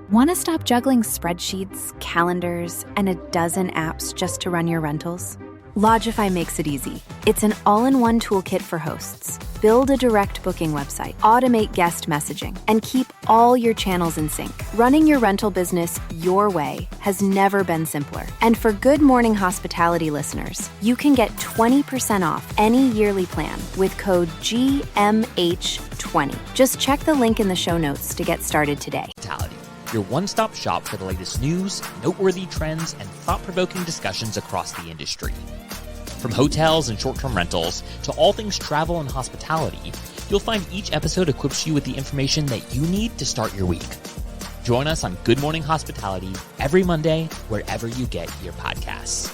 Want to stop juggling spreadsheets, calendars, and a dozen apps just to run your rentals? Lodgify makes it easy. It's an all-in-one toolkit for hosts. Build a direct booking website, automate guest messaging, and keep all your channels in sync. Running your rental business your way has never been simpler. And for Good Morning Hospitality listeners, you can get 20% off any yearly plan with code GMH20. Just check the link in the show notes to get started today. Your one-stop shop for the latest news, noteworthy trends, and thought-provoking discussions across the industry. From hotels and short-term rentals to all things travel and hospitality, you'll find each episode equips you with the information that you need to start your week. Join us on Good Morning Hospitality every Monday, wherever you get your podcasts.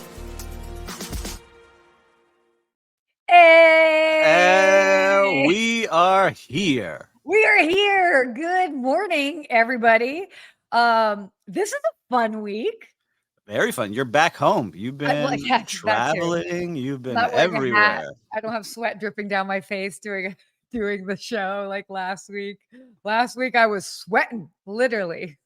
Hey! We are here. We are here. Good morning, everybody. This is a fun week. Very fun. You're back home. You've been traveling. You've been everywhere. I don't have sweat dripping down my face doing the show like last week. Last week I was sweating, literally.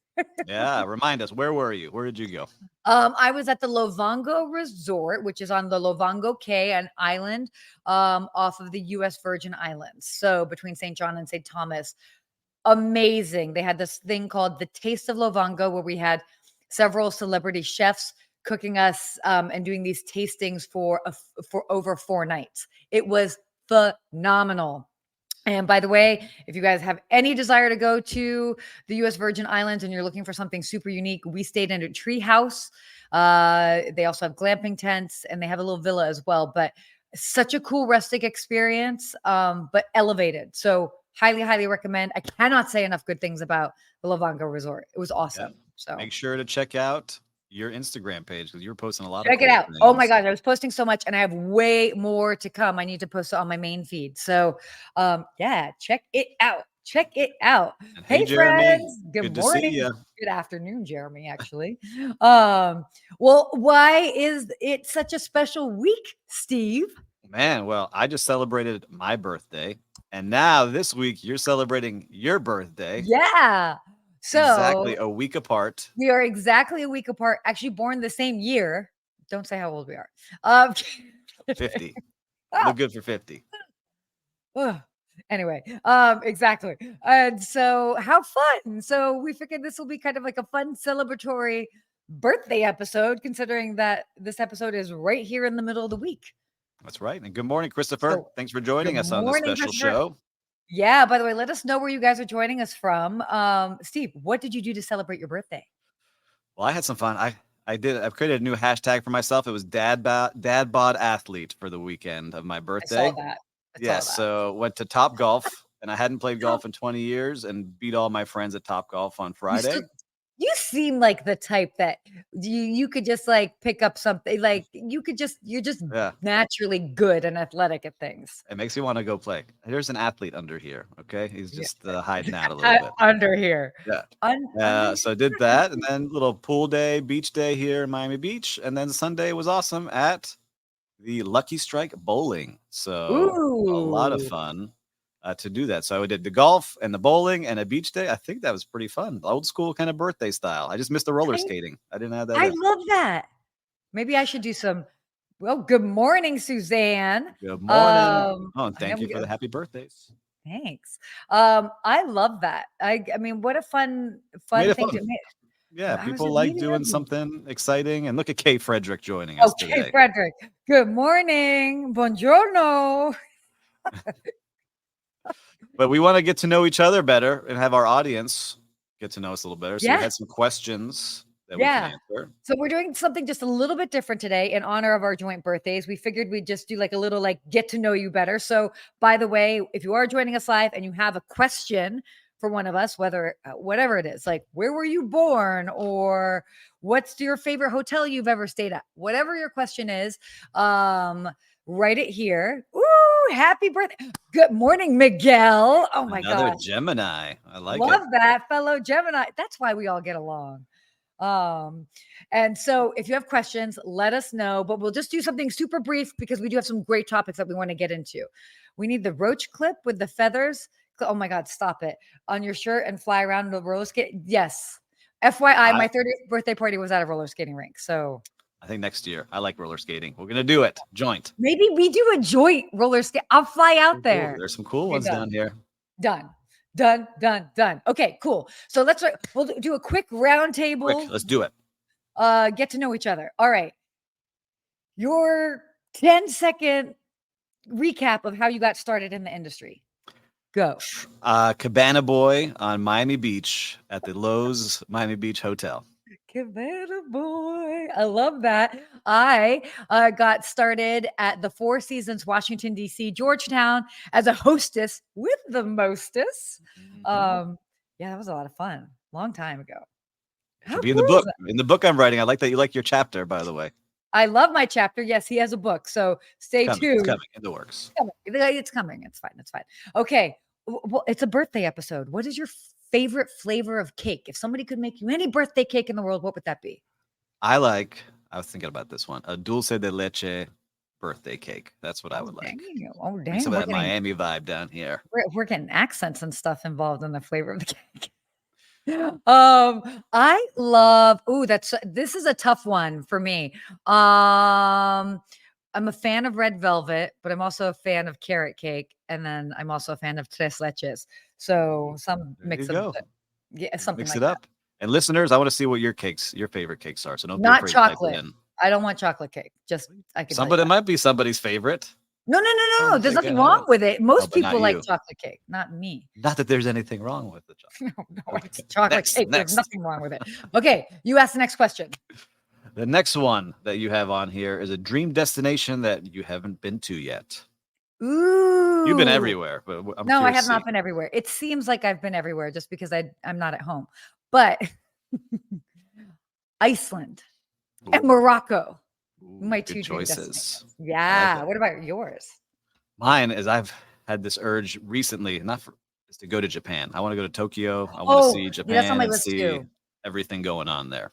Yeah. Remind us, where were you? Where did you go? I was at the Lovongo Resort, which is on the Lovongo Cay, an island off of the U.S. Virgin Islands. So between St. John and St. Thomas. Amazing. They had this thing called the Taste of Lovongo, where we had several celebrity chefs cooking us and doing these tastings for over 4 nights. It was phenomenal. And by the way, if you guys have any desire to go to the U.S. Virgin Islands and you're looking for something super unique, we stayed in a tree house. They also have glamping tents and they have a little villa as well. But such a cool rustic experience, but elevated. So highly, highly recommend. I cannot say enough good things about the Lovongo Resort. It was awesome. Yeah. So make sure to check out your Instagram page because you're posting a lot check of cool it out. things. Oh my gosh, I was posting so much and I have way more to come. I need to post it on my main feed. So yeah, check it out. Check it out. And hey Jeremy. Friends. Good morning. Good afternoon, Jeremy, actually. Well, why is it such a special week, Steve? Man, well, I just celebrated my birthday. And now this week you're celebrating your birthday. Yeah. So exactly a week apart. We are exactly a week apart, actually born the same year. Don't say how old we are. 50. Look good for 50. Anyway, exactly. And so how fun. So we figured this will be kind of like a fun celebratory birthday episode, considering that this episode is right here in the middle of the week. That's right. And good morning, Christopher. Thanks for joining us on this special show. Yeah, by the way, let us know where you guys are joining us from. Steve, what did you do to celebrate your birthday? Well, I had some fun. I've created a new hashtag for myself. It was dad bod athlete for the weekend of my birthday. I saw that. So went to Top Golf, and I hadn't played golf in 20 years and beat all my friends at Top Golf on Friday. You seem like the type that you could just like pick up something, like you're just naturally good and athletic at things. It makes you want to go play. There's an athlete under here. Okay. He's just hiding out a little bit. Under here. Yeah. So I did that. And then little pool day, beach day here in Miami Beach. And then Sunday was awesome at the Lucky Strike Bowling. So a lot of fun. To do that. So I did the golf and the bowling and a beach day. I think that was pretty fun. Old school kind of birthday style. I just missed the roller skating. I didn't have that. I love that. Maybe I should do some. Well, good morning, Suzanne. Good morning. And thank you for the happy birthdays. Thanks. I love that. I mean, what a fun thing to make. Yeah, people like doing something exciting. And look at Kay Frederick joining us today. Kay Frederick. Good morning. Buongiorno. But we want to get to know each other better and have our audience get to know us a little better. So we had some questions that we can answer. So we're doing something just a little bit different today in honor of our joint birthdays. We figured we'd just do like a little get to know you better. So by the way, if you are joining us live and you have a question for one of us, whatever it is, like where were you born or what's your favorite hotel you've ever stayed at, whatever your question is, write it here. Ooh, happy birthday. Good morning, Miguel. Oh my God. Another Gemini. I like it. Love that, fellow Gemini. That's why we all get along. And so if you have questions, let us know, but we'll just do something super brief because we do have some great topics that we want to get into. We need the roach clip with the feathers. Oh my God, stop it. On your shirt and fly around the roller skate. Yes. FYI, my 30th birthday party was at a roller skating rink. So I think next year. I like roller skating. We're gonna do it. Joint. maybe we do a joint roller skate. I'll fly out there. There's some cool ones down here. Done. Okay, cool. So we'll do a quick round table. Quick, let's do it. Get to know each other. All right. Your 10-second recap of how you got started in the industry. Go. Cabana boy on Miami Beach at the Lowe's Miami Beach Hotel. Cabana boy. I love that. I got started at the Four Seasons, Washington, D.C., Georgetown as a hostess with the mostess. Yeah, that was a lot of fun. Long time ago. It'll be in the book. In the book I'm writing. I like that you like your chapter, by the way. I love my chapter. Yes, he has a book. So stay tuned. It's coming in the works. It's coming. It's fine. Okay. Well, it's a birthday episode. What is your favorite flavor of cake? If somebody could make you any birthday cake in the world, what would that be? I was thinking about this one. A dulce de leche birthday cake. That's what I would like. Oh, damn. Some of that Miami vibe down here. We're getting accents and stuff involved in the flavor of the cake. I love, this is a tough one for me. I'm a fan of red velvet, but I'm also a fan of carrot cake. And then I'm also a fan of tres leches. So some mix of something mix like it up. that. And listeners, I want to see what your favorite cakes are. So don't be Not afraid to type chocolate. in. I don't want chocolate cake. Just Somebody might be somebody's favorite. No. There's nothing wrong with it. Most people like chocolate cake, not me. Not that there's anything wrong with the chocolate. No, it's chocolate cake. There's nothing wrong with it. Okay, you ask the next question. The next one that you have on here is a dream destination that you haven't been to yet. Ooh. You've been everywhere, but no, I have not been everywhere. It seems like I've been everywhere just because I'm not at home. But Iceland and Morocco. My two choices. Yeah. What about yours? Mine is I've had this urge recently, is to go to Japan. I want to go to Tokyo. I want to see Japan that's on my and list see too. everything going on there.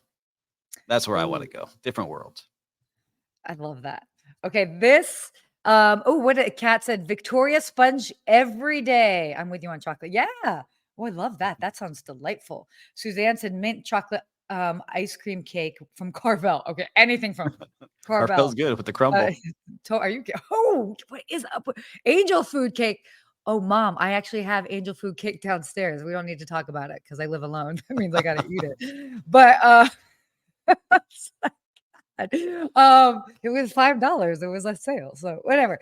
That's where I want to go. Different world. I love that. Okay, this. What a cat said. Victoria sponge every day. I'm with you on chocolate. Yeah. Oh, I love that. That sounds delightful. Suzanne said mint chocolate ice cream cake from Carvel. Okay, anything from Carvel. Carvel's good with the crumble. Are you? Oh, what is up? Angel food cake. Oh, Mom, I actually have angel food cake downstairs. We don't need to talk about it because I live alone. That means I gotta eat it. But it was $5. It was a sale, so whatever.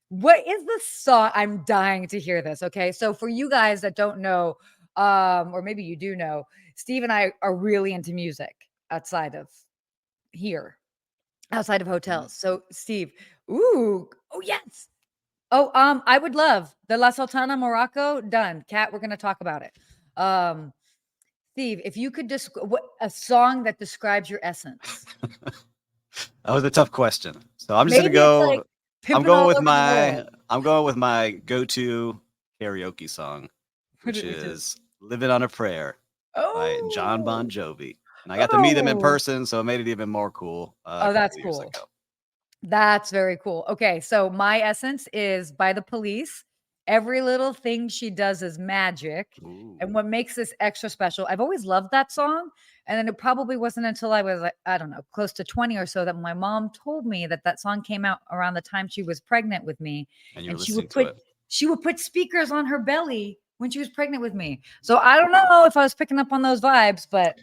What is the song? I'm dying to hear this. Okay, so for you guys that don't know, or maybe you do know, Steve and I are really into music outside of here, outside of hotels. So Steve, oh yes. Oh, I would love the La Sultana Morocco. Done. Kat, we're gonna talk about it. Steve, if you could what a song that describes your essence. That was a tough question. So I'm just gonna go. I'm going with my go-to karaoke song, which is "Living on a Prayer" by John Bon Jovi. And I got to meet him in person, so it made it even more cool. That's cool. That's very cool. Okay, so my essence is by The Police. Every little thing she does is magic. Ooh. And what makes this extra special, I've always loved that song. And then it probably wasn't until I was, I don't know, close to 20 or so that my mom told me that song came out around the time she was pregnant with me. And she would put speakers on her belly when she was pregnant with me. So I don't know if I was picking up on those vibes, but.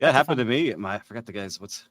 Yeah, it happened to me. I forgot the guys. What's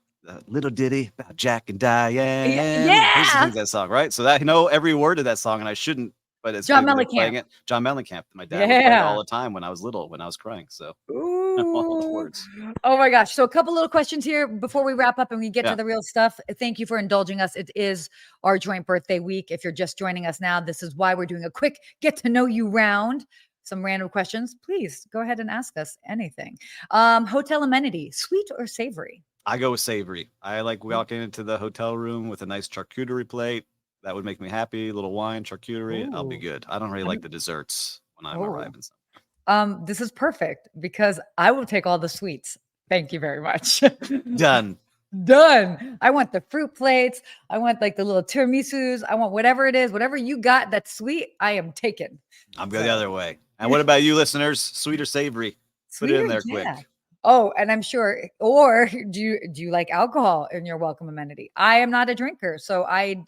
Little Ditty about Jack and Diane? Yeah. Sings that song, right? So I know every word of that song, and I shouldn't. But it's John Mellencamp. John Mellencamp. My dad would play it all the time when I was little, when I was crying. So all those words. Oh my gosh. So a couple little questions here before we wrap up and we get to the real stuff. Thank you for indulging us. It is our joint birthday week. If you're just joining us now, this is why we're doing a quick get to know you round. Some random questions. Please go ahead and ask us anything. Hotel amenity, sweet or savory? I go with savory. I like walking into the hotel room with a nice charcuterie plate. That would make me happy. A little wine, charcuterie. I'll be good. I don't really like the desserts when I'm arriving. This is perfect because I will take all the sweets. Thank you very much. Done. I want the fruit plates. I want like the little tiramisus. I want whatever it is, whatever you got that's sweet, I am taking. I'm going the other way. And what about you listeners? Sweet or savory? Put it in Sweeter, there yeah. quick. Oh, and I'm sure, or do you like alcohol in your welcome amenity? I am not a drinker, so I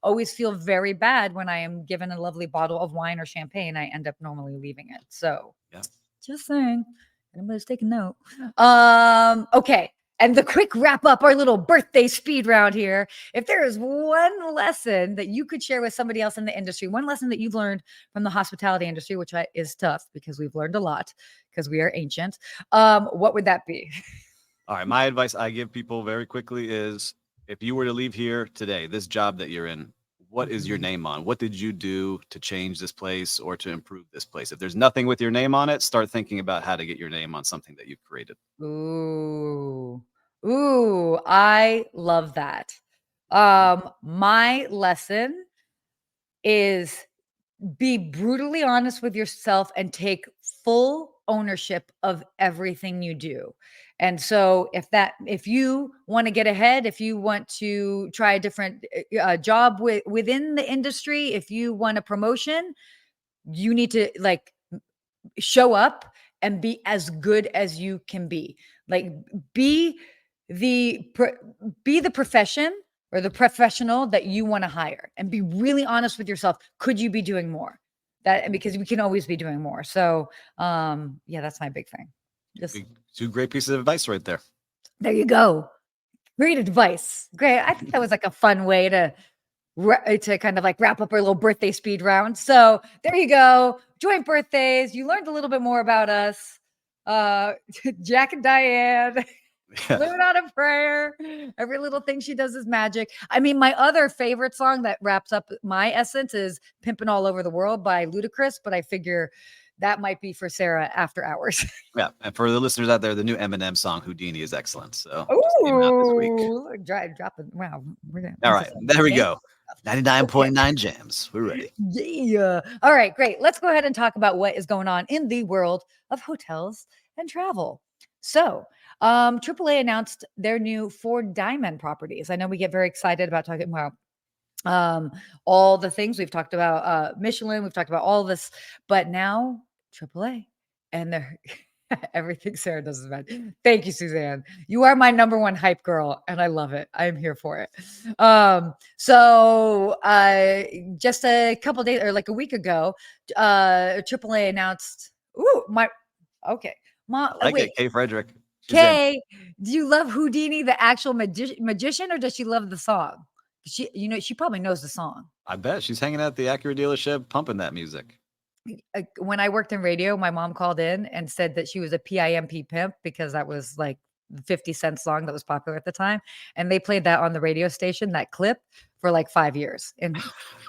always feel very bad when I am given a lovely bottle of wine or champagne. I end up normally leaving it. So Yeah. just saying. Anybody's taking note. Okay. And the quick wrap up our little birthday speed round here. If there is one lesson that you could share with somebody else in the industry, one lesson that you've learned from the hospitality industry, which is tough because we've learned a lot because we are ancient, what would that be? All right. My advice I give people very quickly is if you were to leave here today, this job that you're in, what is your name on? What did you do to change this place or to improve this place? If there's nothing with your name on it, start thinking about how to get your name on something that you've created. Ooh. Ooh, I love that. My lesson is be brutally honest with yourself and take full ownership of everything you do. And so if you want to get ahead, if you want to try a different job within the industry, if you want a promotion, you need to like show up and be as good as you can be. Like be be the profession or the professional that you want to hire and be really honest with yourself. Could you be doing more? That because we can always be doing more. So yeah, that's my big thing. Just Two great pieces of advice right there. there you go. Great advice. Great. I think that was like a fun way to kind of like wrap up our little birthday speed round. So there you go. Joint birthdays. You learned a little bit more about us. Jack and Diane. Living on a prayer. Every little thing she does is magic. I mean, my other favorite song that wraps up my essence is Pimpin' All Over the World by Ludacris, but I figure that might be for Sarah after hours. Yeah. And for the listeners out there, the new Eminem song, Houdini, is excellent. So just came out this week. Ooh, dropping. Wow. All right. There we go. 99.9 jams. We're ready. Yeah. All right, great. Let's go ahead and talk about what is going on in the world of hotels and travel. So, AAA announced their new 4 Diamond properties. I know we get very excited about talking about all the things we've talked about, Michelin, we've talked about all this, but now AAA and they're everything Sarah does is bad. Thank you, Suzanne. You are my number one hype girl, and I love it. I am here for it. So just a couple days or like a week ago, AAA announced. Okay, I like wait, it. Kay Frederick. Kay, do you love Houdini, the actual magician, or does she love the song? She probably knows the song. I bet she's hanging out at the Acura dealership pumping that music. When I worked in radio, my mom called in and said that she was a PIMP pimp because that was like the 50 Cent song that was popular at the time. And they played that on the radio station, that clip, for like 5 years. And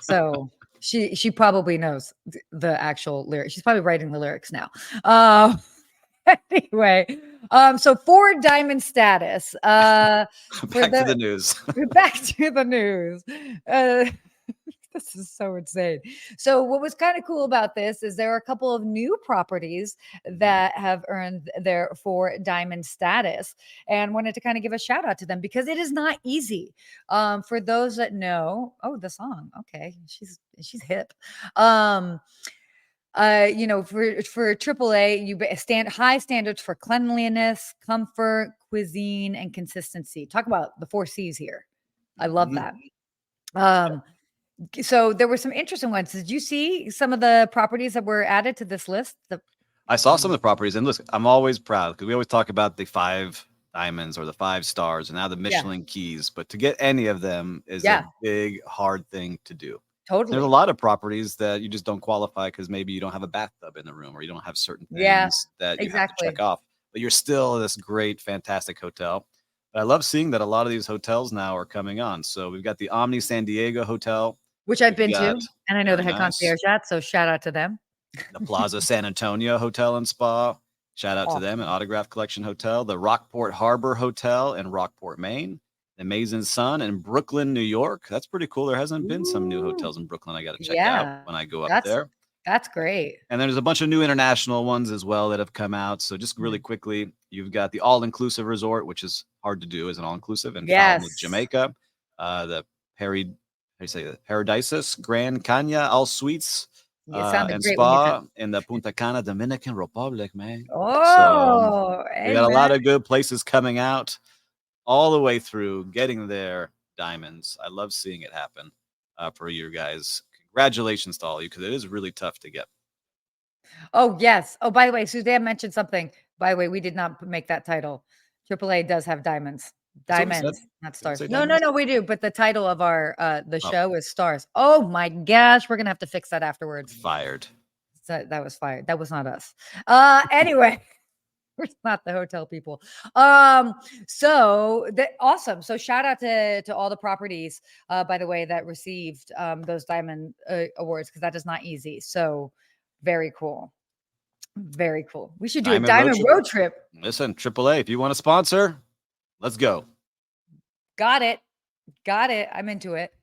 so she probably knows the actual lyrics. She's probably writing the lyrics now. Anyway, so 4 Diamond status. Back to the news. Back to the news. This is so insane. So what was kind of cool about this is there are a couple of new properties that have earned their 4 Diamond status and wanted to kind of give a shout out to them because it is not easy. For those that know, the song. Okay. She's hip. For AAA, you stand high standards for cleanliness, comfort, cuisine, and consistency. Talk about the 4 C's here. I love that. So there were some interesting ones. Did you see some of the properties that were added to this list? I saw some of the properties, and look, I'm always proud because we always talk about the 5 diamonds or the 5 stars, and now the Michelin keys. But to get any of them is a big, hard thing to do. Totally. There's a lot of properties that you just don't qualify because maybe you don't have a bathtub in the room or you don't have certain things that you have to check off. But you're still this great, fantastic hotel. But I love seeing that a lot of these hotels now are coming on. So we've got the Omni San Diego Hotel, which I've been to, and I know the head concierge at, so shout out to them. The Plaza San Antonio Hotel and Spa, shout out to them, an Autograph Collection Hotel, the Rockport Harbor Hotel in Rockport, Maine, the Amazing Sun in Brooklyn, New York. That's pretty cool. There hasn't been some new hotels in Brooklyn I got to check out when I go up there. That's great. And there's a bunch of new international ones as well that have come out. So just really quickly, you've got the all-inclusive resort, which is hard to do as an all-inclusive in Jamaica, the Paradisus Grand Canya All Suites It sounded and great when you said. spa in the Punta Cana, Dominican Republic, man. So Oh, we got a lot amen. of good places coming out all the way through, getting their diamonds. I love seeing it happen for you guys. Congratulations to all of you, because it is really tough to get. Oh, yes. Oh, by the way, Suzanne mentioned something. By the way, we did not make that title. AAA does have diamonds. That's what we said. Diamonds, not Did we stars. say No, diamonds? we do. But the title of our the Oh. show is Stars. Oh my gosh, we're gonna have to fix that afterwards. Fired. That was fired. That was not us. Anyway. We're not the hotel people. So awesome. So shout out to all the properties, by the way, that received those diamond awards, because that is not easy. So very cool. Very cool. We should do a diamond road trip. Listen, AAA, if you want to sponsor, let's go. Got it. I'm into it.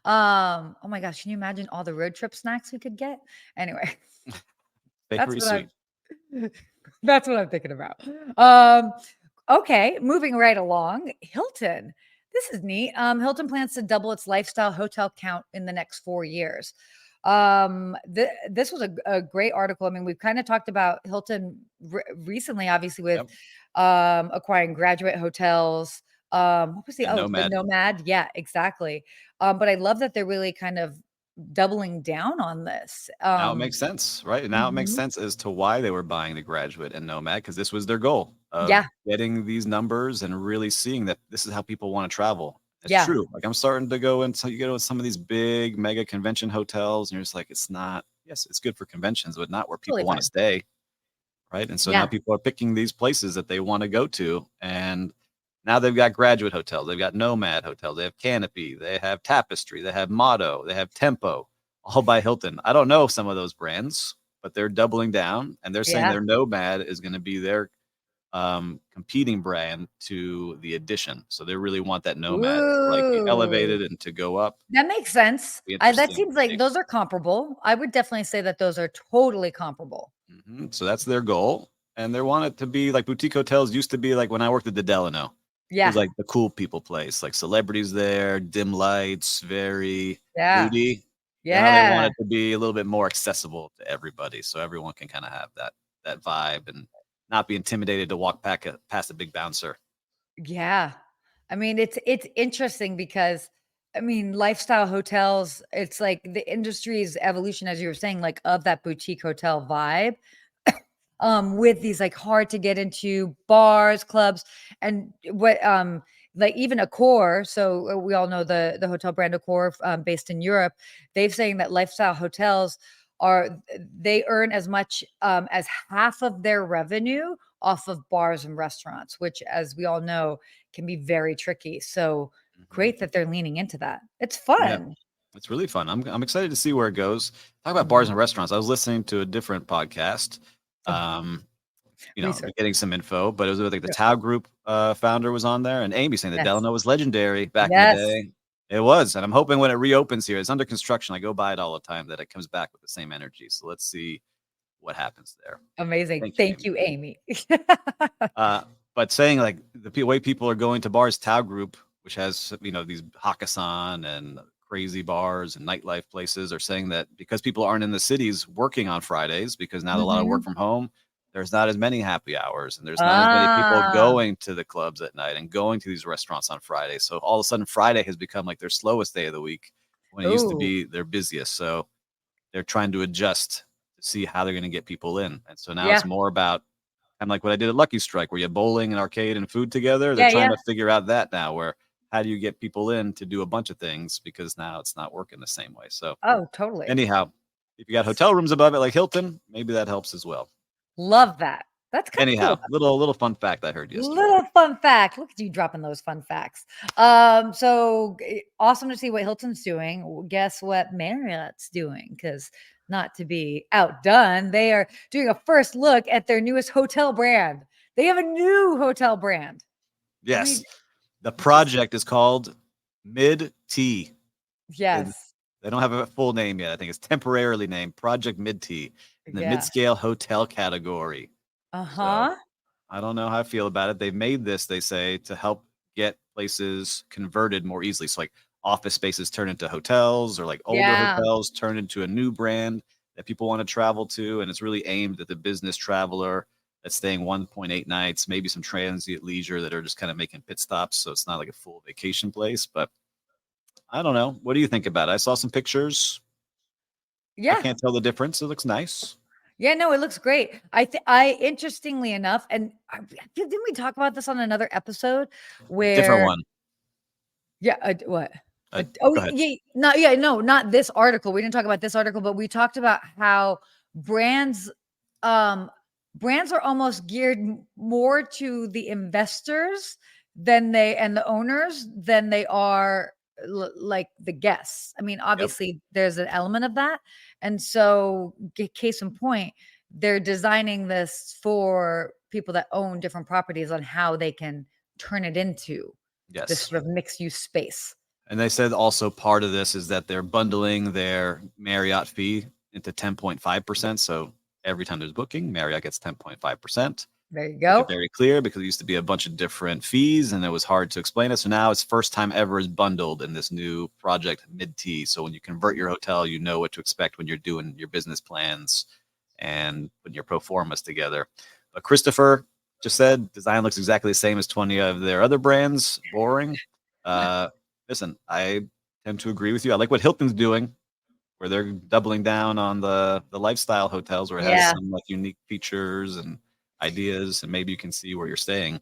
Oh my gosh, can you imagine all the road trip snacks we could get? Anyway, Very sweet. That's what I'm thinking about. Okay, moving right along. Hilton. This is neat. Hilton plans to double its lifestyle hotel count in the next 4 years. This was a great article. I mean, we've kind of talked about Hilton recently, obviously, with acquiring Graduate Hotels. What was the Nomad. The Nomad? Yeah, exactly. But I love that they're really kind of doubling down on this. Now it makes sense, right? Now it makes Mhm. sense as to why they were buying the Graduate and Nomad, because this was their goal of getting these numbers and really seeing that this is how people want to travel. It's Yeah. true. Like, I'm starting to go into, you go to some of these big mega convention hotels, and you're just like, it's not, yes, it's good for conventions, but not where people Totally want to fine. stay. Right. And so now people are picking these places that they want to go to. And now they've got Graduate hotels, they've got Nomad hotels, they have Canopy, they have Tapestry, they have Motto, they have Tempo, all by Hilton. I don't know some of those brands, but they're doubling down, and they're saying their Nomad is going to be their competing brand to the Edition. So they really want that Nomad to like be elevated and to go up. That makes sense. That Interesting. seems like those are comparable. I would definitely say that those are totally comparable. So that's their goal. And they want it to be like boutique hotels used to be, like when I worked at the Delano. It was like the cool people place, like celebrities there, dim lights, very moody. Now they want it to be a little bit more accessible to everybody, so everyone can kind of have that vibe and not be intimidated to walk past a big bouncer. Yeah. I mean, it's interesting because, I mean, lifestyle hotels, it's like the industry's evolution, as you were saying, like of that boutique hotel vibe, with these like hard to get into bars, clubs, and what like even Accor. So we all know the hotel brand Accor, based in Europe. They're saying that lifestyle hotels they earn as much as half of their revenue off of bars and restaurants, which, as we all know, can be very tricky. So great that they're leaning into that. It's fun. Yeah, it's really fun. I'm excited to see where it goes. Talk about bars and restaurants. I was listening to a different podcast. Getting some info, but it was like the Tao Group founder was on there, and Amy saying the Delano was legendary back in the day. It was, and I'm hoping when it reopens here, it's under construction. I go by it all the time, that it comes back with the same energy. So let's see what happens there. Amazing. Thank you, Amy. But saying like the way people are going to bars, Tao Group, which has these Hakkasan and crazy bars and nightlife places, are saying that because people aren't in the cities working on Fridays, because now a lot of work from home, there's not as many happy hours, and there's not as many people going to the clubs at night and going to these restaurants on Friday. So all of a sudden Friday has become like their slowest day of the week, when it used to be their busiest. So they're trying to adjust to see how they're going to get people in. And so now it's more about kind of like what I did at Lucky Strike, where you have bowling and arcade and food together. They're trying to figure out that now, where how do you get people in to do a bunch of things, because now it's not working the same way. So totally. Anyhow, if you got hotel rooms above it like Hilton, maybe that helps as well. Love that. That's kind of anyhow cool. Little fun fact I heard yesterday. Little fun fact. Look at you dropping those fun facts. So awesome to see what Hilton's doing. Guess what Marriott's doing? Because not to be outdone, they are doing a first look at their newest hotel brand. They have a new hotel brand. Yes. The project is called Mid-T. Yes. They don't have a full name yet. I think it's temporarily named Project Mid-T in the Midscale hotel category. So, I don't know how I feel about it. They've made this, they say, to help get places converted more easily. So like office spaces turn into hotels, or like older hotels turn into a new brand. that people want to travel to, and it's really aimed at the business traveler that's staying 1.8 nights, maybe some transient leisure that are just kind of making pit stops. So it's not like a full vacation place, but I don't know. What do you think about it? I saw some pictures. I Yeah. can't tell the difference. It looks nice. Yeah, no, it looks great. Interestingly enough, and didn't we talk about this on another episode Different where, one. yeah, what? Go ahead. No, not this article. We didn't talk about this article, but we talked about how brands, um, brands are almost geared more to the investors and the owners than they are like the guests. I mean, Yep. obviously there's an element of that. And so case in point, they're designing this for people that own different properties on how they can turn it into this Yes. sort of mixed use space. And they said also part of this is that they're bundling their Marriott fee into 10.5%. So every time there's booking, Marriott gets 10.5%. There you Make go. it very clear because it used to be a bunch of different fees and it was hard to explain it. So now it's first time ever is bundled in this new project Mid-T. So when you convert your hotel, you know what to expect when you're doing your business plans and putting your pro formas together. But Christopher just said design looks exactly the same as 20 of their other brands. Boring. Listen, I tend to agree with you. I like what Hilton's doing, where they're doubling down on the lifestyle hotels, where it has some like unique features and ideas, and maybe you can see where you're staying.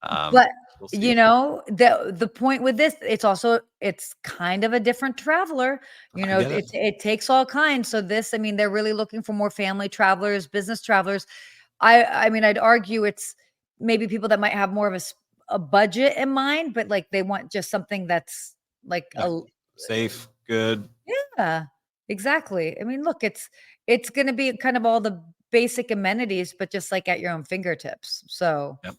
But We'll see. you know, the point with this, it's kind of a different traveler. You know, I get it. it takes all kinds. So this, I mean, they're really looking for more family travelers, business travelers. I mean, I'd argue it's maybe people that might have more of a budget in mind, but like they want just something that's like Yeah. Safe, good. yeah, exactly. I mean, look, it's going to be kind of all the basic amenities, but just like at your own fingertips. So Yep.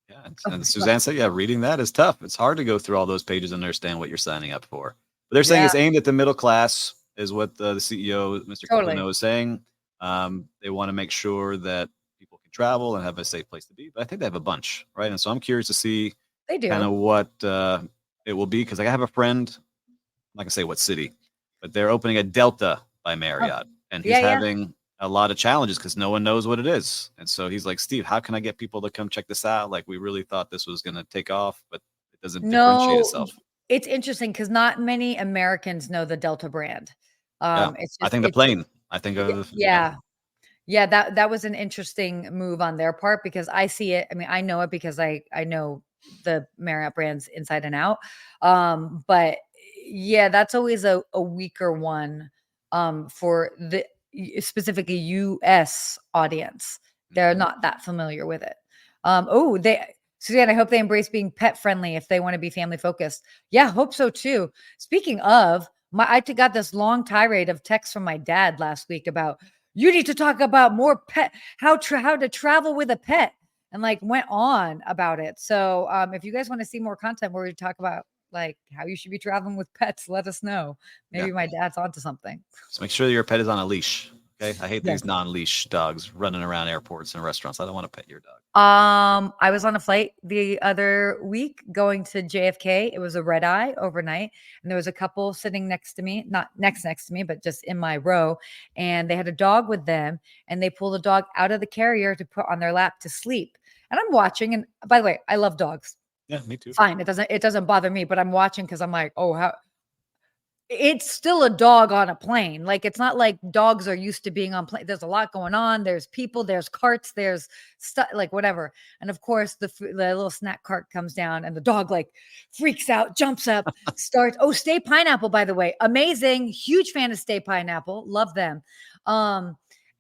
Yeah. And Suzanne said, yeah, reading that is tough. It's hard to go through all those pages and understand what you're signing up for. But they're saying it's aimed at the middle class, is what the CEO, Mr. Totally. Copino, is saying. They want to make sure that people can travel and have a safe place to be. But I think they have a bunch, right? And so I'm curious to see They do. kind of what it will be, because I have a friend, I'm not gonna say what city, but they're opening a Delta by Marriott, and he's having a lot of challenges because no one knows what it is. And so he's like, Steve, how can I get people to come check this out? Like, we really thought this was gonna take off, but it doesn't differentiate itself. It's interesting because not many Americans know the Delta brand. Yeah. It's I just, think the plane. I think of yeah. That was an interesting move on their part because I see it. I mean, I know it because I know the Marriott brands inside and out. But yeah, that's always a weaker one for the specifically US audience. They're not that familiar with it. Suzanne, I hope they embrace being pet friendly if they want to be family focused. Yeah, hope so too. Speaking of, I got this long tirade of texts from my dad last week about you need to talk about more pet, how to travel with a pet, and like went on about it. So if you guys want to see more content where we talk about like how you should be traveling with pets, let us know. Maybe my dad's onto something. So make sure your pet is on a leash. Okay. I hate these non-leash dogs running around airports and restaurants. I don't want to pet your dog. I was on a flight the other week going to JFK. It was a red eye overnight, and there was a couple sitting next to me, not next to me, but just in my row. And they had a dog with them, and they pulled the dog out of the carrier to put on their lap to sleep. And I'm watching. And by the way, I love dogs. Yeah, me too. Fine. It doesn't bother me, but I'm watching because I'm like, oh, how it's still a dog on a plane. Like, it's not like dogs are used to being on plane. There's a lot going on. There's people, there's carts, there's stuff, like whatever. And of course, the little snack cart comes down and the dog like freaks out, jumps up, starts. Oh, Stay Pineapple, by the way. Amazing. Huge fan of Stay Pineapple. Love them.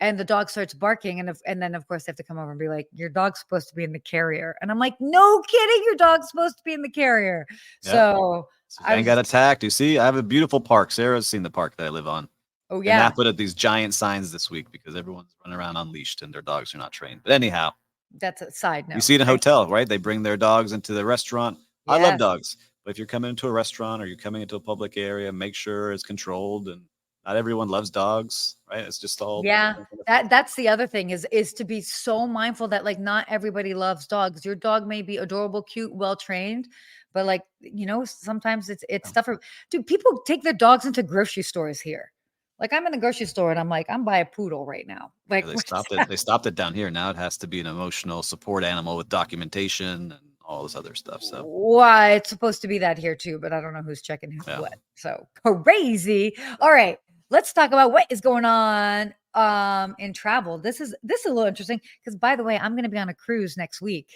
And the dog starts barking. And then, of course, they have to come over and be like, your dog's supposed to be in the carrier. And I'm like, no kidding. Your dog's supposed to be in the carrier. Yeah. So I got attacked. You see, I have a beautiful park. Sarah's seen the park that I live on. Oh, yeah. And I put up these giant signs this week because everyone's running around unleashed and their dogs are not trained. But anyhow, that's a side note. You see it in a hotel, right? They bring their dogs into the restaurant. Yes. I love dogs. But if you're coming into a restaurant or you're coming into a public area, make sure it's controlled. And not everyone loves dogs, right? It's just all. Yeah. That's the other thing is to be so mindful that like not everybody loves dogs. Your dog may be adorable, cute, well-trained, but like, you know, sometimes it's stuff for, dude, people take their dogs into grocery stores here. Like I'm in the grocery store and I'm like, I'm by a poodle right now. Like They what is stopped it. that? They stopped it down here. Now it has to be an emotional support animal with documentation and all this other stuff. So Why it's supposed to be that here too, but I don't know who's checking who yeah. what. So crazy. All right, let's talk about what is going on in travel. This is a little interesting because by the way, I'm going to be on a cruise next week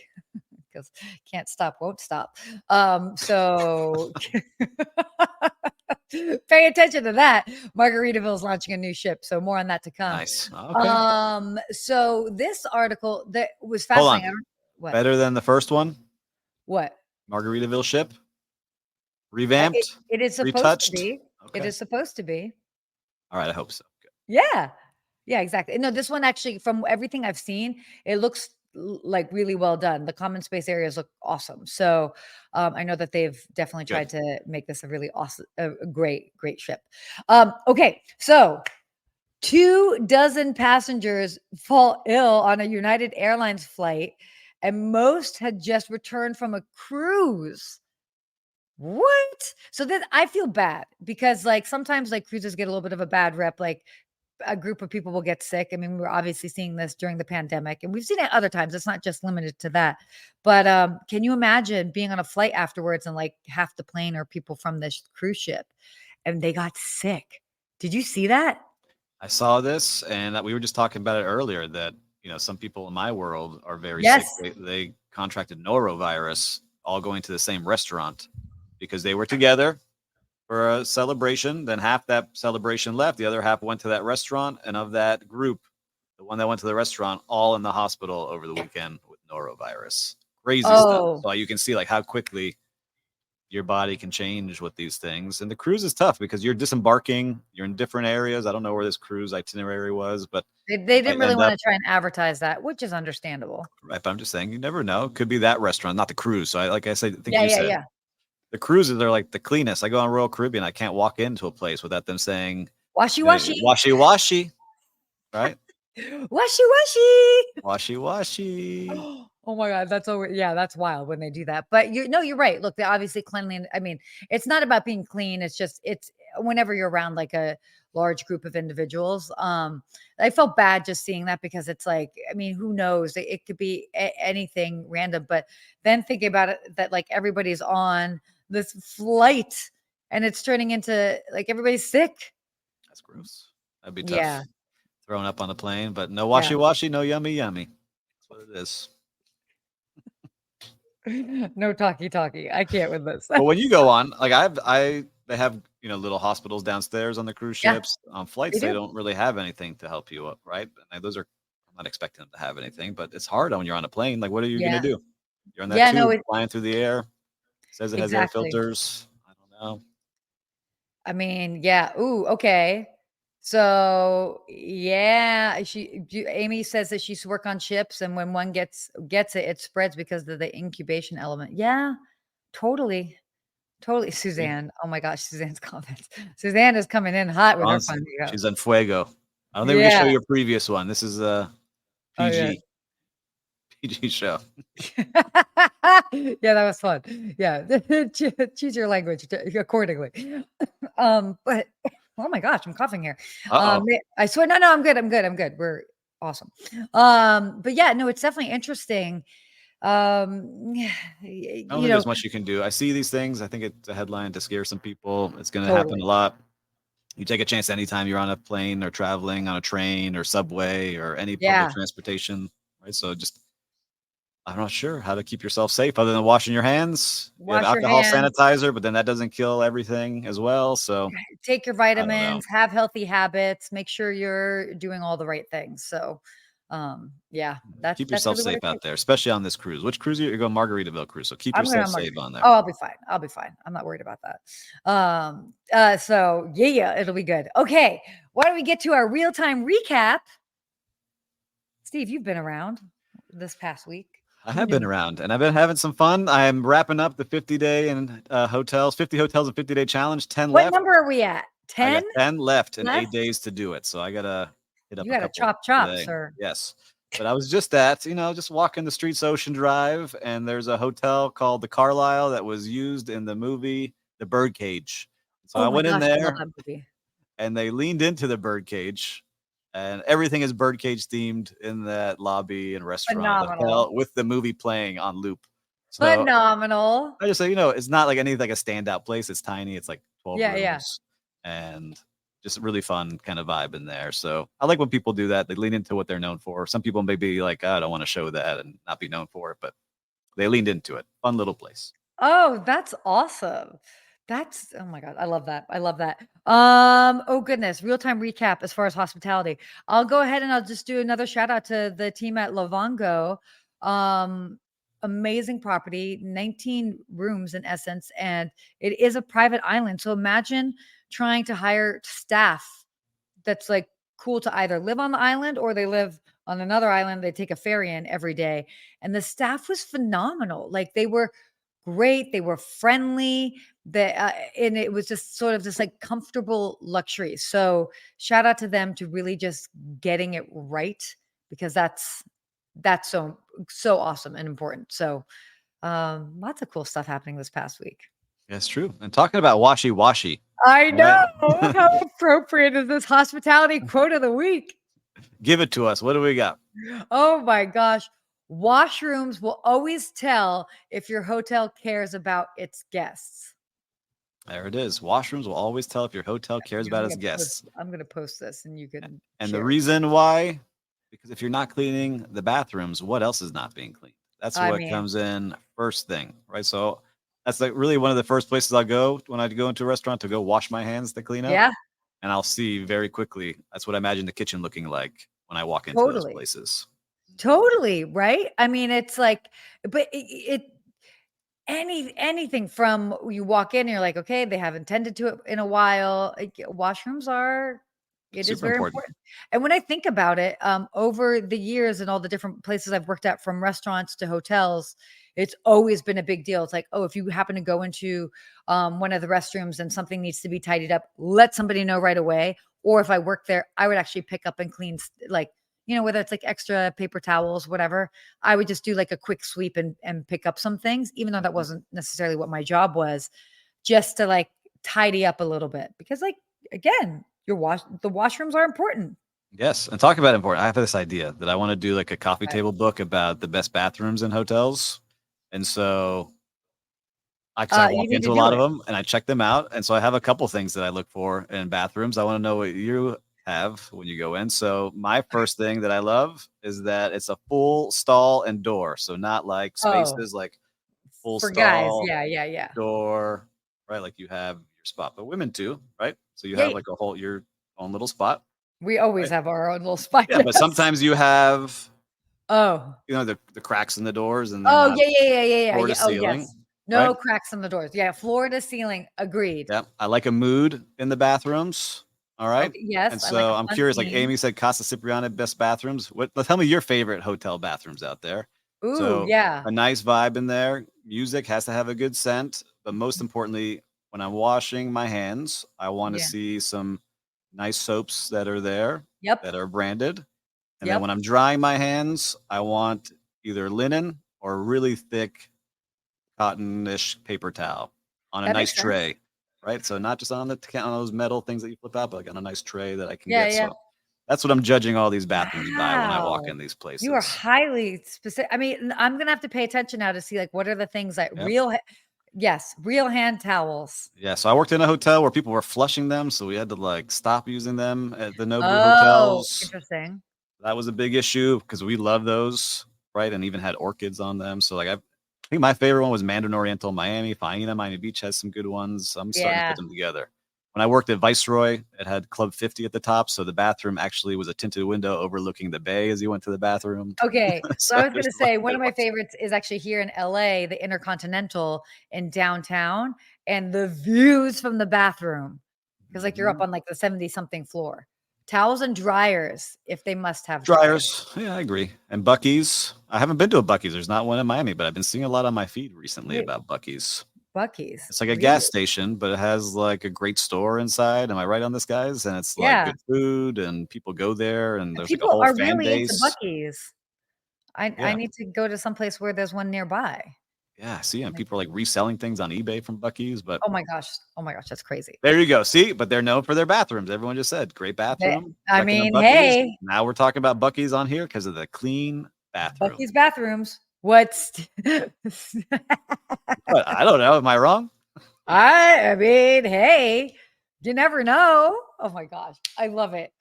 because can't stop, won't stop. So pay attention to that. Margaritaville is launching a new ship, so more on that to come. Nice. Okay. So this article that was Hold fascinating. on. What? Better than the first one? What? Margaritaville ship? It, Revamped? it is supposed to Retouched? be. It Okay. is supposed to be. All right. I hope so. Good. Yeah. Yeah, exactly. No, this one actually, from everything I've seen, it looks like really well done. The common space areas look awesome. So I know that they've definitely tried to make this a really awesome, a great ship. Okay, so 24 passengers fall ill on a United Airlines flight, and most had just returned from a cruise. What? So then I feel bad because like sometimes like cruises get a little bit of a bad rep. Like a group of people will get sick. I mean, we're obviously seeing this during the pandemic and we've seen it other times. It's not just limited to that. But can you imagine being on a flight afterwards and like half the plane are people from this cruise ship and they got sick? Did you see that? I saw this, and we were just talking about it earlier that, some people in my world are very Yes. sick. They contracted norovirus all going to the same restaurant because they were together for a celebration. Then half that celebration left. The other half went to that restaurant. And of that group, the one that went to the restaurant, all in the hospital over the weekend with norovirus. Crazy stuff. So you can see like how quickly your body can change with these things. And the cruise is tough because you're disembarking, you're in different areas. I don't know where this cruise itinerary was, but they didn't really want to try and advertise that, which is understandable. Right, but I'm just saying you never know. It could be that restaurant, not the cruise. So I think you said. Yeah. The cruises are like the cleanest. I go on Royal Caribbean, I can't walk into a place without them saying Washy. washy, right? Washy. Oh my God, that's that's wild when they do that. But you're right. Look, they obviously cleanliness. I mean, it's not about being clean. It's whenever you're around like a large group of individuals. I felt bad just seeing that because it's like, I mean, who knows? It could be anything random. But then thinking about it, that like everybody's on this flight and it's turning into like everybody's sick. That's gross. That'd be tough. Yeah. Throwing up on the plane, but no washy, no yummy. That's what it is. No talkie. I can't with this. But when you go on, like they have little hospitals downstairs on the cruise ships. On flights, they don't really have anything to help you up, right? And those are, I'm not expecting them to have anything, but it's hard when you're on a plane. Like, what are you gonna do? You're on that tube flying through the air. It says it has air filters. I don't know. I mean, yeah. Ooh, okay. So yeah, Amy says that she used to work on ships, and when one gets it, it spreads because of the incubation element. Yeah, totally. Suzanne, oh my gosh, Suzanne's comments. Suzanne is coming in hot with her fun. She's on fuego. I don't think we can show your previous one. This is a PG. PG show. Yeah, that was fun. Yeah, choose your language accordingly. But oh my gosh, I'm coughing here. I swear, no, I'm good. We're awesome. But yeah, no, it's definitely interesting. I don't think there's much you can do. I see these things. I think it's a headline to scare some people. It's going to happen a lot. You take a chance anytime you're on a plane or traveling on a train or subway or any public transportation, right? So I'm not sure how to keep yourself safe other than washing your hands. You have alcohol sanitizer, but then that doesn't kill everything as well. So take your vitamins, have healthy habits, make sure you're doing all the right things. So keep yourself safe out there, especially on this cruise. Which cruise you're going? Margaritaville cruise. So keep yourself safe on there. Oh, I'll be fine. I'm not worried about that. So yeah, it'll be good. Okay, why don't we get to our real-time recap? Steve, you've been around this past week. I have been around, and I've been having some fun. I'm wrapping up the 50-day and 50 hotels and 50-day challenge. 10 left. What number are we at? 10? 10 left and 8 days to do it. So I gotta hit up. You gotta chop, sir. Yes, but I was just just walking the streets, Ocean Drive, and there's a hotel called the Carlisle that was used in the movie The Birdcage. So I went in there. and they leaned into the birdcage, and everything is birdcage themed in that lobby and restaurant of the Phenomenal. hotel with the movie playing on loop. So Phenomenal. I just say, it's not like anything like a standout place. It's tiny. It's like 12 Yeah, yeah. rooms and just really fun kind of vibe in there. So I like when people do that. They lean into what they're known for. Some people may be like, I don't want to show that and not be known for it, but they leaned into it. Fun little place. Oh, that's awesome. Oh my God, I love that. I love that. Oh goodness, real-time recap as far as hospitality. I'll go ahead and I'll just do another shout out to the team at Lovango. Amazing property, 19 rooms in essence, and it is a private island. So imagine trying to hire staff that's like cool to either live on the island or they live on another island. They take a ferry in every day. And the staff was phenomenal. Like they were great. They were friendly. And it was just sort of this like comfortable luxury. So shout out to them to really just getting it right, because that's so awesome and important. So lots of cool stuff happening this past week. That's true. And talking about washy. I know. Right? How appropriate is this hospitality quote of the week? Give it to us. What do we got? Oh my gosh. Washrooms will always tell if your hotel cares about its guests. There it is. Washrooms will always tell if your hotel cares about its guests. I'm going to post this and you can. And the reason why, because if you're not cleaning the bathrooms, what else is not being cleaned? That's what comes in first thing, right? So that's like really one of the first places I'll go when I go into a restaurant to go wash my hands to clean up. Yeah. And I'll see very quickly. That's what I imagine the kitchen looking like when I walk into those places. Totally. Right. I mean, it's like, but anything from you walk in and you're like, okay, they haven't tended to it in a while. Washrooms are, it is very important. And when I think about it, over the years and all the different places I've worked at, from restaurants to hotels, it's always been a big deal. It's like, oh, if you happen to go into one of the restrooms and something needs to be tidied up, let somebody know right away. Or if I work there, I would actually pick up and clean, like, whether it's like extra paper towels, whatever, I would just do like a quick sweep and pick up some things, even though that wasn't necessarily what my job was, just to like tidy up a little bit. Because like, again, the washrooms are important. Yes. And talk about important. I have this idea that I want to do like a coffee table book about the best bathrooms in hotels. And so I walk into a lot of them and I check them out. And so I have a couple things that I look for in bathrooms. I want to know what you have when you go in. So my first thing that I love is that it's a full stall and door. So not like spaces, like full for stall, guys. Yeah. Door, right? Like you have your spot, but women too, right? So you have like your own little spot. We always have our own little spot. Yeah, but sometimes you have the cracks in the doors and yeah. Floor to ceiling. Yes. No cracks in the doors. Yeah, floor to ceiling. Agreed. Yeah, I like a mood in the bathrooms. All right. Okay, yes. And so I'm curious, like Amy said, Casa Cipriani, best bathrooms. Tell me your favorite hotel bathrooms out there. Ooh, so, yeah. A nice vibe in there. Music has to have a good scent. But most importantly, when I'm washing my hands, I want to see some nice soaps that are there. Yep. That are branded. And then when I'm drying my hands, I want either linen or really thick cotton-ish paper towel on a nice tray. Right. So not just on those metal things that you flip out, but like on a nice tray that I can get. Yeah. So that's what I'm judging all these bathrooms by when I walk in these places. You are highly specific. I mean, I'm going to have to pay attention now to see like, what are the things that real hand towels. Yeah. So I worked in a hotel where people were flushing them. So we had to like stop using them at the Nobu hotels. Interesting. That was a big issue because we love those. Right. And even had orchids on them. So like I think my favorite one was Mandarin Oriental Miami. Faena, Miami Beach has some good ones. I'm starting to put them together. When I worked at Viceroy, it had Club 50 at the top. So the bathroom actually was a tinted window overlooking the bay as you went to the bathroom. Okay. So I was going to say, one of my favorites is actually here in LA, the Intercontinental in downtown, and the views from the bathroom. Because like you're up on like the 70-something floor. Towels and dryers, if they must have dryers. Yeah, I agree. And Buc-ee's. I haven't been to a Buc-ee's. There's not one in Miami, but I've been seeing a lot on my feed recently about Buc-ee's. Buc-ee's. It's like a gas station, but it has like a great store inside. Am I right on this, guys? And it's like good food, and people go there, and there's people like a whole are fan really base. into Buc-ee's. I need to go to some place where there's one nearby. Yeah, see, and people are like reselling things on eBay from Buc-ee's, but Oh my gosh, that's crazy. there you go. See, but they're known for their bathrooms. Everyone just said great bathroom. I recommend mean, Buc-ee's. hey, Now we're talking about Buc-ee's on here because of the clean bathroom. Buc-ee's bathrooms. What's But I don't know. Am I wrong? I mean, hey, you never know. Oh my gosh, I love it.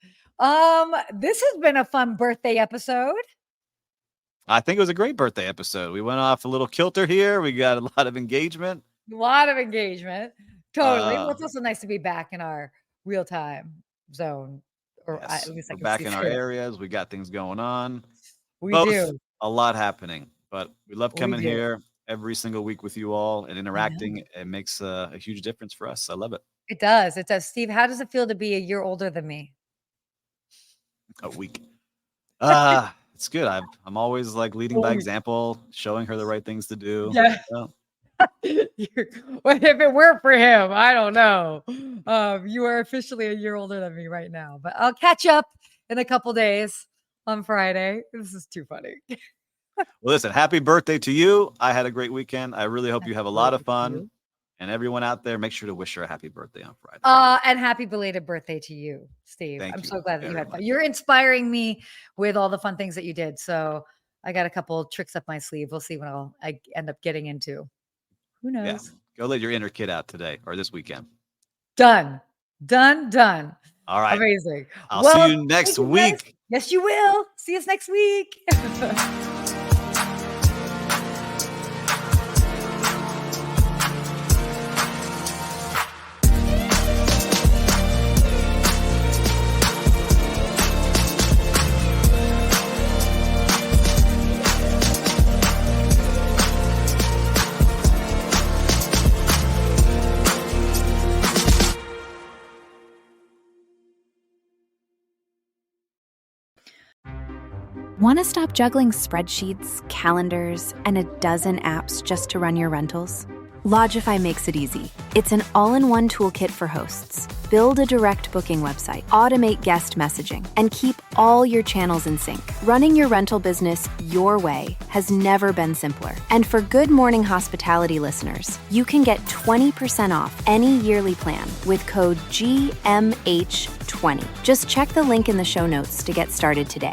This has been a fun birthday episode. I think it was a great birthday episode. We went off a little kilter here. We got a lot of engagement. A lot of engagement. Totally. Well, it's also nice to be back in our real time zone. Or Yes, at least I we're can back see in our it. areas. We got things going on. We Both do. a lot happening, but we love We coming do. here every single week with you all and interacting. It makes a huge difference for us. I love it. It does. It does. Steve, how does it feel to be a year older than me? A week. It's good. I'm always like leading by example, showing her the right things to do. Yeah. So, Well, if it weren't for him, I don't know. You are officially a year older than me right now, but I'll catch up in a couple days on Friday. This is too funny. well, listen, happy birthday to you. I had a great weekend. I really hope you have a lot of fun. And everyone out there, make sure to wish her a happy birthday on Friday. And happy belated birthday to you, Steve. Thank I'm you so glad that you had very fun. much. You're inspiring me with all the fun things that you did. So I got a couple tricks up my sleeve. We'll see what I end up getting into. Who knows? Yeah. Go let your inner kid out today or this weekend. Done. All right. Amazing. I'll see you next thank you guys. week. Yes, you will. See us next week. Want to stop juggling spreadsheets, calendars, and a dozen apps just to run your rentals? Logify makes it easy. It's an all-in-one toolkit for hosts. Build a direct booking website, automate guest messaging, and keep all your channels in sync. Running your rental business your way has never been simpler. And for Good Morning Hospitality listeners, you can get 20% off any yearly plan with code GMH20. Just check the link in the show notes to get started today.